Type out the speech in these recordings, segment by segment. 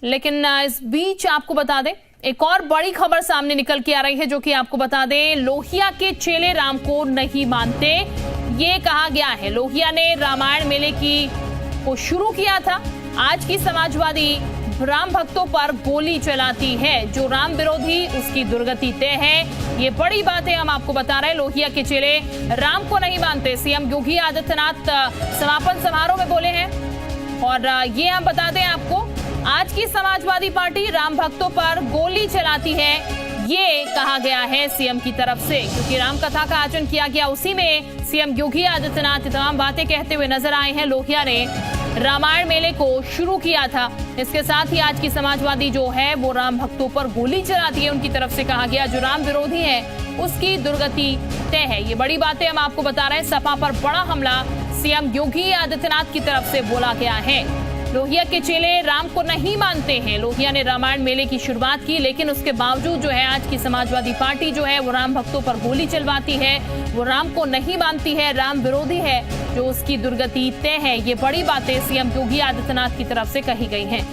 लेकिन इस बीच आपको बता दें, एक और बड़ी खबर सामने निकल के आ रही है, जो कि आपको बता दें, लोहिया के चेले राम को नहीं मानते, ये कहा गया है। लोहिया ने रामायण मेले को शुरू किया था। आज की समाजवादी राम भक्तों पर गोली चलाती है, जो राम विरोधी उसकी दुर्गति तय है। ये बड़ी बात है, हम आपको बता रहे हैं। लोहिया के चेले राम को नहीं मानते, सीएम योगी आदित्यनाथ समापन समारोह में बोले हैं। और ये हम बता दें आपको, आज की समाजवादी पार्टी राम भक्तों पर गोली चलाती है, ये कहा गया है सीएम की तरफ से, क्योंकि राम कथा का आयोजन किया गया। उसी में सीएम योगी आदित्यनाथ तमाम बातें कहते हुए नजर आए हैं। लोहिया ने रामायण मेले को शुरू किया था। इसके साथ ही आज की समाजवादी जो है वो राम भक्तों पर गोली चलाती है। उनकी तरफ से कहा गया, जो राम विरोधी है उसकी दुर्गति तय है। ये बड़ी बातें हम आपको बता रहे हैं। सपा पर बड़ा हमला सीएम योगी आदित्यनाथ की तरफ से बोला गया है। लोहिया के चेले राम को नहीं मानते हैं। लोहिया ने रामायण मेले की शुरुआत की, लेकिन उसके बावजूद जो है आज की समाजवादी पार्टी जो है वो राम भक्तों पर गोली चलवाती है। वो राम को नहीं मानती है, राम विरोधी है, जो उसकी दुर्गति तय है। ये बड़ी बातें सीएम योगी आदित्यनाथ की तरफ से कही गई हैं।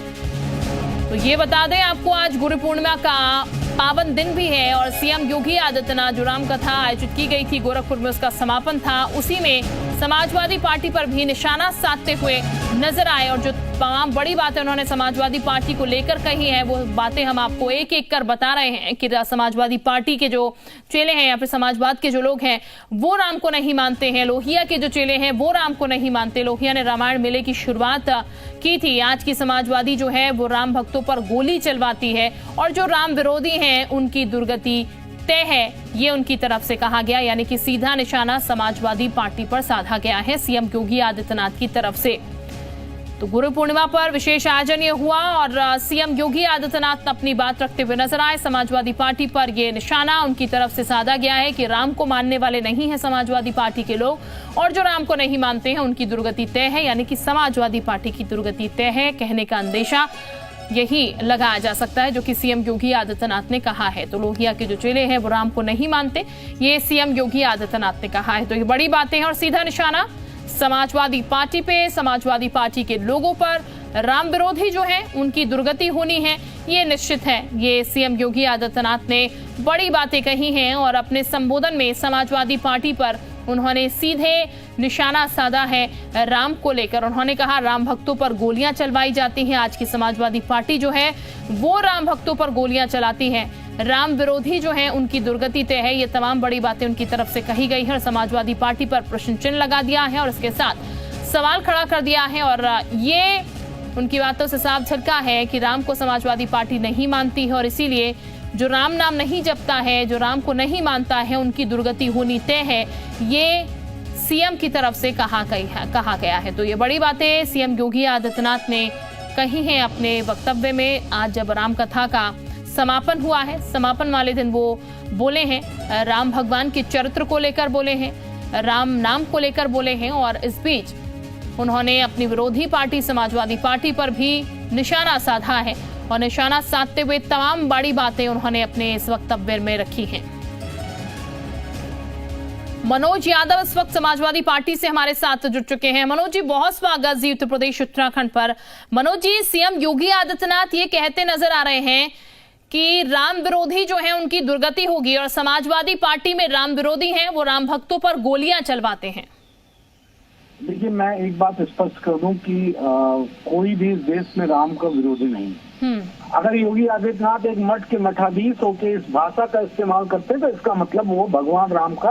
तो ये बता दें आपको, आज गुरु पूर्णिमा का पावन दिन भी है और सीएम योगी आदित्यनाथ जो राम कथा आयोजित की गई थी गोरखपुर में, उसका समापन था। उसी में समाजवादी पार्टी पर भी निशाना साधते हुए नजर आए और जो तमाम बड़ी बातें उन्होंने समाजवादी पार्टी को लेकर कही है, वो बातें हम आपको एक एक कर बता रहे हैं कि समाजवादी पार्टी के जो चेले हैं या फिर समाजवाद के जो लोग हैं वो राम को नहीं मानते हैं। लोहिया के जो चेले हैं वो राम को नहीं मानते। लोहिया ने रामायण मेले की शुरुआत की थी। आज की समाजवादी जो है वो राम भक्तों पर गोली चलवाती है और जो राम विरोधी हैं उनकी दुर्गति तय है, ये उनकी तरफ से कहा गया। यानी कि सीधा निशाना समाजवादी पार्टी पर साधा गया है सीएम योगी आदित्यनाथ की तरफ से। तो गुरु पूर्णिमा पर विशेष आयोजन ये हुआ और सीएम योगी आदित्यनाथ अपनी बात रखते हुए नजर आए। समाजवादी पार्टी पर ये निशाना उनकी तरफ से साधा गया है कि राम को मानने वाले नहीं है समाजवादी पार्टी के लोग, और जो राम को नहीं मानते हैं उनकी दुर्गति तय है। यानी कि समाजवादी पार्टी की दुर्गति तय है, कहने का अंदेशा यही लगाया जा सकता है, जो कि सीएम योगी आदित्यनाथ ने कहा है। तो लोहिया के जो चेले हैं वो राम को नहीं मानते, ये सीएम योगी आदित्यनाथ ने कहा है। तो ये बड़ी बातें हैं और सीधा निशाना समाजवादी पार्टी पे, समाजवादी पार्टी के लोगों पर। राम विरोधी जो है उनकी दुर्गति होनी है, ये निश्चित है। ये सीएम योगी आदित्यनाथ ने बड़ी बातें कही हैं और अपने संबोधन में समाजवादी पार्टी पर उन्होंने सीधे निशाना साधा है राम को लेकर। उन्होंने कहा, राम भक्तों पर गोलियां चलवाई जाती हैं। आज की समाजवादी पार्टी जो है वो राम भक्तों पर गोलियां चलाती है। राम विरोधी जो है उनकी दुर्गति तय है। ये तमाम बड़ी बातें उनकी तरफ से कही गई है और समाजवादी पार्टी पर प्रश्न चिन्ह लगा दिया है और इसके साथ सवाल खड़ा कर दिया है। और ये उनकी बातों से साफ झलका है कि राम को समाजवादी पार्टी नहीं मानती है और इसीलिए जो राम नाम नहीं जपता है, जो राम को नहीं मानता है, उनकी दुर्गति होनी तय है, ये सीएम की तरफ से कहा गया है। तो ये बड़ी बातें सीएम योगी आदित्यनाथ ने कही हैं अपने वक्तव्य में। आज जब राम कथा का समापन हुआ है, समापन वाले दिन वो बोले हैं, राम भगवान के चरित्र को लेकर बोले हैं, राम नाम को लेकर बोले हैं और इस बीच उन्होंने अपनी विरोधी पार्टी समाजवादी पार्टी पर भी निशाना साधा है और निशाना साधते हुए तमाम बड़ी बातें उन्होंने अपने इस वक्तव्य में रखी हैं। मनोज यादव इस वक्त समाजवादी पार्टी से हमारे साथ जुड़ चुके हैं। मनोज जी, बहुत स्वागत जी उत्तर प्रदेश उत्तराखंड पर। मनोज जी, सीएम योगी आदित्यनाथ ये कहते नजर आ रहे हैं कि राम विरोधी जो है उनकी दुर्गति होगी और समाजवादी पार्टी में राम विरोधी हैं, वो राम भक्तों पर गोलियां चलवाते हैं। देखिए, मैं एक बात स्पष्ट कर दूं कि कोई भी देश में राम का विरोधी नहीं। अगर योगी आदित्यनाथ एक मठ के मठाधीश होकर इस भाषा का इस्तेमाल करते हैं तो इसका मतलब वो भगवान राम का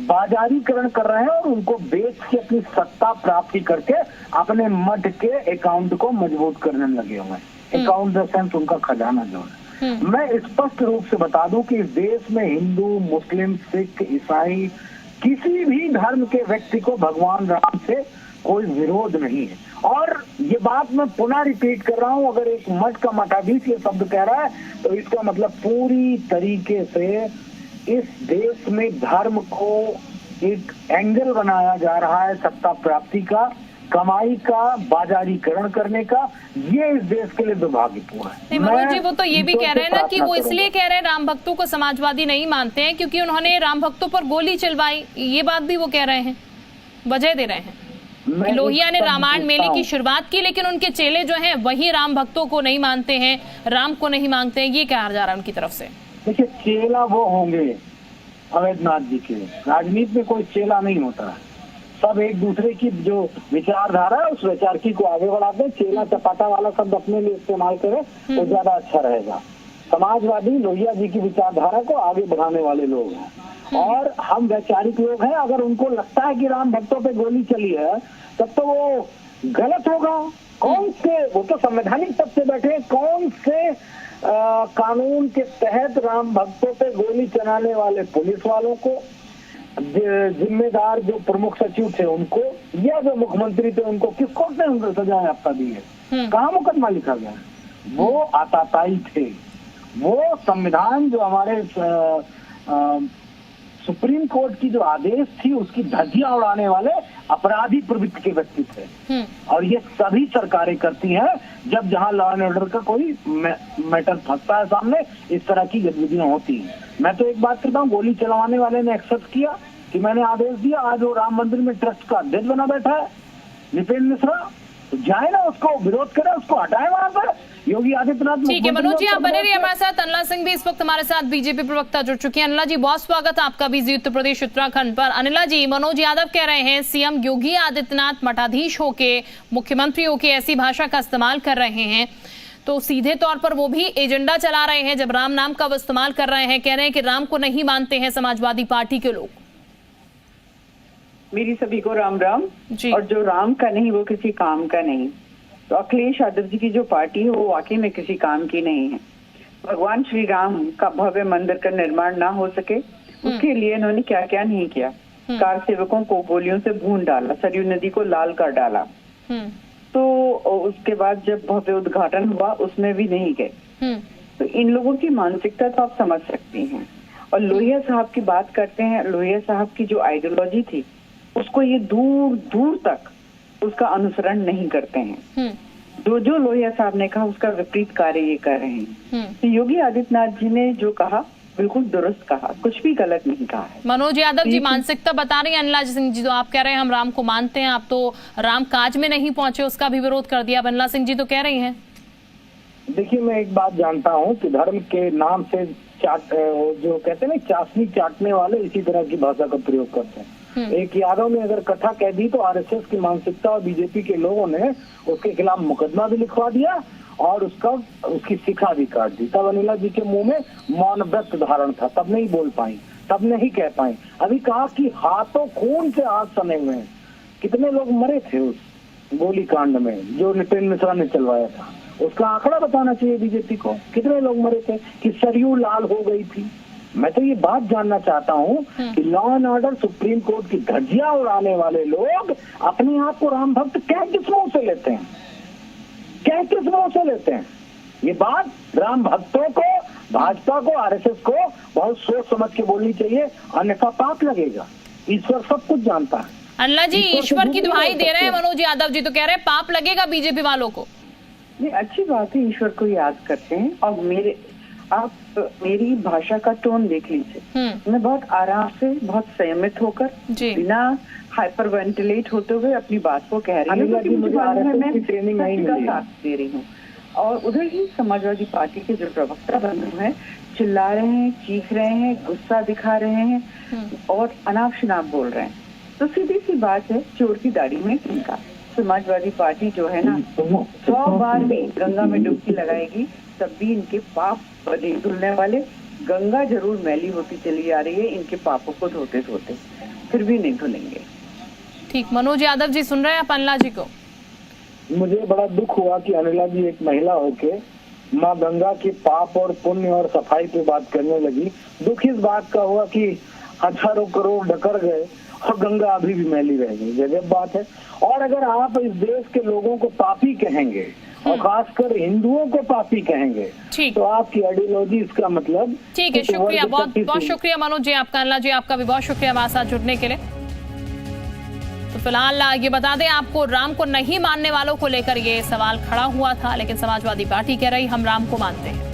बाजारीकरण कर रहे हैं और उनको बेच के अपनी सत्ता प्राप्ति करके अपने मठ के अकाउंट को मजबूत करने लगे हुए हैं। अकाउंट द सेंस उनका खजाना जो है। मैं स्पष्ट रूप से बता दूं कि इस देश में हिंदू, मुस्लिम, सिख, ईसाई, किसी भी धर्म के व्यक्ति को भगवान राम से कोई विरोध नहीं है। और ये बात मैं पुनः रिपीट कर रहा हूं, अगर एक मठ का मठाधीश ये शब्द कह रहा है तो इसका मतलब पूरी तरीके से इस देश में धर्म को एक एंगल बनाया जा रहा है सत्ता प्राप्ति का, कमाई का, बाजारीकरण करने का। ये इस देश के लिए दुर्भाग्यपूर्ण है। मनोज जी, वो तो ये भी कह रहे हैं ना कि वो इसलिए कह रहे हैं राम भक्तों को समाजवादी नहीं मानते हैं क्योंकि उन्होंने राम भक्तों पर गोली चलवाई। ये बात भी वो कह रहे हैं, वजह दे रहे हैं। मैं लोहिया ने एक शब्द रामायण मेले पूछता की हूं। शुरुआत की, लेकिन उनके चेले जो हैं वही राम भक्तों को नहीं मानते हैं, राम को नहीं मांगते हैं, ये कहा जा रहा है उनकी तरफ से। देखिए, चेला वो होंगे अवैधनाथ जी के, राजनीति में कोई चेला नहीं होता है। सब एक दूसरे की जो विचारधारा है उस विचार की को आगे बढ़ाते हैं। चेला चपाटा वाला शब्द अपने लिए इस्तेमाल करे तो ज्यादा अच्छा रहेगा। समाजवादी लोहिया जी की विचारधारा को आगे बढ़ाने वाले लोग हैं और हम वैचारिक लोग हैं। अगर उनको लगता है कि राम भक्तों पे गोली चली है तब तो वो गलत होगा। कौन से, वो तो संवैधानिक पद से बैठे, कौन से कानून के तहत राम भक्तों पे गोली चलाने वाले पुलिस वालों को, जिम्मेदार जो प्रमुख सचिव थे उनको, या जो मुख्यमंत्री थे उनको, किस कोर्ट ने उनको सजा याफ्ता दी है? कहाँ मुकदमा लिखा गया है? वो आताताई थे। वो संविधान जो हमारे सुप्रीम कोर्ट की जो आदेश थी उसकी धज्जियां उड़ाने वाले अपराधी प्रवृत्ति के व्यक्ति थे। और ये सभी सरकारें करती हैं जब जहां लॉ एंड ऑर्डर का कोई मैटर फंसता है सामने, इस तरह की गतिविधियां होती हैं। मैं तो एक बात कहता हूँ, गोली चलवाने वाले ने एक्सेप्ट किया कि मैंने आदेश दिया, आज वो राम मंदिर में ट्रस्ट का अध्यक्ष बना बैठा है निपेंद्र मिश्रा, तो जाए ना, उसको विरोध करे, उसको हटाए वहां पर। योगी आदित्यनाथ। ठीक है मनोज जी, आप बने रहिए हमारे साथ। अनिला सिंह भी इस वक्त हमारे साथ बीजेपी प्रवक्ता जुड़ चुके हैं। अनिला जी, बहुत स्वागत है आपका भी जी उत्तर प्रदेश उत्तराखंड पर। अनिला जी, मनोज यादव कह रहे हैं सीएम योगी आदित्यनाथ मठाधीश होके, मुख्यमंत्री होके ऐसी भाषा का इस्तेमाल कर रहे हैं, तो सीधे तौर पर वो भी एजेंडा चला रहे हैं जब राम नाम का वो इस्तेमाल कर रहे हैं। कह रहे हैं कि राम को नहीं मानते हैं समाजवादी पार्टी के लोग। मेरी सभी को राम राम जी। और जो राम का नहीं वो किसी काम का नहीं। तो अखिलेश यादव जी की जो पार्टी है वो वाकई में किसी काम की नहीं है। भगवान श्री राम का भव्य मंदिर का निर्माण ना हो सके उसके लिए इन्होंने क्या क्या नहीं किया। कार सेवकों को गोलियों से भून डाला, सरयू नदी को लाल कर डाला। तो उसके बाद जब भव्य उद्घाटन हुआ उसमें भी नहीं गए। तो इन लोगों की मानसिकता तो आप समझ सकती हैं। और लोहिया साहब की बात करते हैं, लोहिया साहब की जो आइडियोलॉजी थी उसको ये दूर दूर तक उसका अनुसरण नहीं करते हैं। जो लोहिया साहब ने कहा उसका विपरीत कार्य ये कर रहे हैं। तो योगी आदित्यनाथ जी ने जो कहा बिल्कुल दुरुस्त कहा, कुछ भी गलत नहीं कहा है। मनोज यादव जी मानसिकता बता रही हैं अनिला सिंह जी, तो आप कह रहे हैं हम राम को मानते हैं, आप तो राम काज में नहीं पहुंचे उसका भी विरोध कर दिया। अनिला सिंह जी तो कह रही हैं। देखिए, मैं एक बात जानता हूँ कि धर्म के नाम से जो कहते हैं ना चाशनी चाटने वाले इसी तरह की भाषा का प्रयोग करते हैं। एक यादव ने अगर कथा कह दी तो आरएसएस की मानसिकता और बीजेपी के लोगों ने उसके खिलाफ मुकदमा भी लिखवा दिया और उसकी शिखा भी काट दी। तब अनिला जी के मुंह में मौन व्रत धारण था, तब नहीं बोल पाई, तब नहीं कह पाई। अभी कहा कि हाथों खून से हाथ सने हुए हैं। कितने लोग मरे थे उस गोली कांड में जो निपेंद्र मिश्रा ने चलवाया था, उसका आंकड़ा बताना चाहिए बीजेपी को। कितने लोग मरे थे कि सरयू लाल हो गई थी। मैं तो ये बात जानना चाहता हूँ कि law and order supreme court की धज्जियां उड़ाने वाले लोग अपने आप को राम भक्त क्या किस मुंह से लेते हैं, क्या किस मुंह से लेते हैं? ये बात राम भक्तों को, भाजपा को, आरएसएस को बहुत सोच समझ के बोलनी चाहिए, अन्यथा पाप लगेगा। ईश्वर सब कुछ जानता है। अनिला जी, ईश्वर की दुहाई दे रहे हैं मनोज यादव जी, तो कह रहे हैं पाप लगेगा बीजेपी वालों को। ये अच्छी बात है, ईश्वर को याद करते हैं। और आप मेरी भाषा का टोन देख लीजिए। मैं बहुत आराम से, बहुत संयमित होकर, बिना हाइपर वेंटिलेट होते हुए अपनी बात को कह रही हूँ, क्योंकि मुझे मालूम है मैं सच का साथ दे रही हूँ। और उधर ही समाजवादी पार्टी के जो प्रवक्ता बने हैं चिल्ला रहे हैं, चीख रहे हैं, गुस्सा दिखा रहे हैं और अनाप शनाप बोल रहे हैं। तो सीधी सी बात है, चोर की दाढ़ी में तिनका। समाजवादी पार्टी जो है ना 100 बार भी गंगा में डुबकी लगाएगी तब भी इनके पाप नहीं धुलने वाले। गंगा जरूर मैली होती चली आ रही है इनके पापों को धोते धोते, फिर भी नहीं धुलेंगे। ठीक, मनोज यादव जी सुन रहे हैं आप अनिला जी को? मुझे बड़ा दुख हुआ कि अनिला जी एक महिला होके माँ गंगा के पाप और पुण्य और सफाई पे बात करने लगी। दुख इस बात का हुआ कि हजारों करोड़ ढकर गए और गंगा अभी भी मैली रह गई। गजब बात है। और अगर आप इस देश के लोगों को पापी कहेंगे और खासकर हिंदुओं को पापी कहेंगे तो आपकी आइडियोलॉजी इसका मतलब। ठीक है, शुक्रिया, बहुत बहुत शुक्रिया मनोज जी आपका। अनिला जी आपका भी बहुत शुक्रिया हमारे साथ जुड़ने के लिए। तो फिलहाल ये बता दें आपको, राम को नहीं मानने वालों को लेकर ये सवाल खड़ा हुआ था, लेकिन समाजवादी पार्टी कह रही हम राम को मानते हैं।